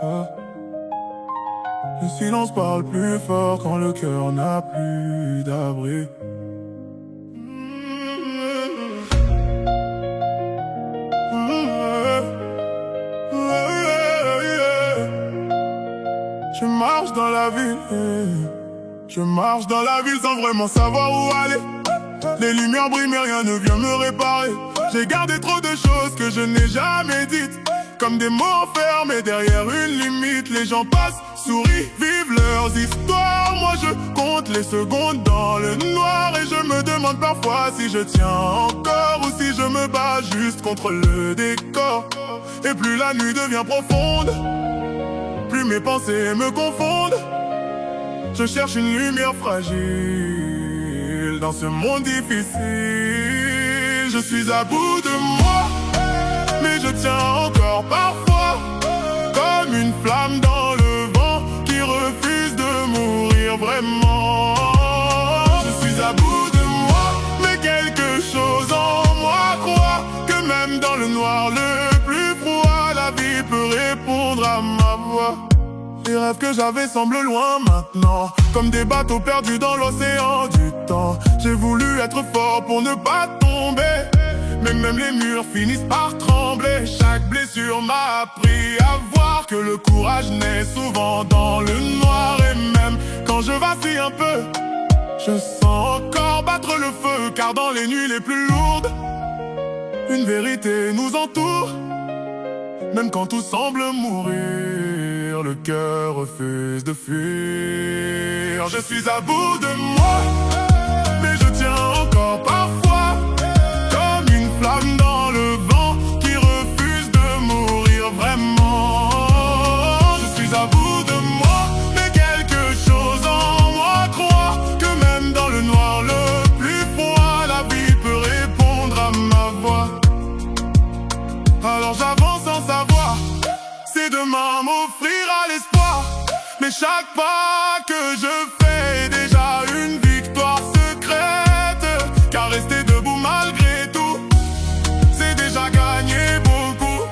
Ah. Le silence parle plus fort quand le cœur n'a plus d'abri. Je marche dans la ville, je marche dans la ville sans vraiment savoir où aller. Les lumières brillent mais rien ne vient me réparer. J'ai gardé trop de choses que je n'ai jamais dites, comme des mots enfermés derrière une limite. Les gens passent, sourient, vivent leurs histoires. Moi je compte les secondes dans le noir, et je me demande parfois si je tiens encore ou si je me bats juste contre le décor. Et plus la nuit devient profonde, plus mes pensées me confondent. Je cherche une lumière fragile dans ce monde difficile. Je suis à bout de moi, mais je tiens encore parfois, comme une flamme dans le vent qui refuse de mourir vraiment. Je suis à bout de moi, mais quelque chose en moi croit que même dans le noir le plus froid, la vie peut répondre à ma voix. Les rêves que j'avais semblent loin maintenant, comme des bateaux perdus dans l'océan du temps. J'ai voulu être fort pour ne pas tomber, mais même les murs finissent par trembler. Chaque blessure m'a appris à voir que le courage naît souvent dans le noir. Et même quand je vacille un peu, je sens encore battre le feu, car dans les nuits les plus lourdes, une vérité nous entoure. Même quand tout semble mourir, le cœur refuse de fuir. Je suis à bout de moi, mais je tiens encore parfois, comme une flamme dans le vent qui refuse de mourir vraiment. Je suis à bout de moi, mais quelque chose en moi croit que même dans le noir le plus froid, la vie peut répondre à ma voix. Alors j'avance sans savoir si demain m'offrira l'espoir, mais chaque pas que je fais est déjà une victoire secrète. Car rester debout malgré tout, c'est déjà gagner beaucoup.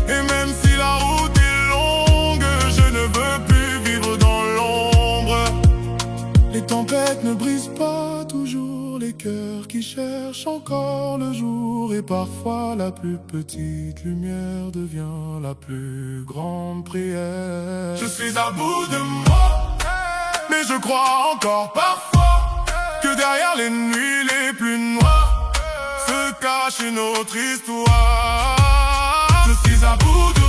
Et même si la route est longue, je ne veux plus vivre dans l'ombre. Les tempêtes ne brisent pas toujours les cœurs qui cherchent encore le jour. Et parfois la plus petite lumière devient la plus grande prière. Je suis à bout de moi, mais je crois encore parfois que derrière les nuits les plus noires se cache une autre histoire. Je suis à bout de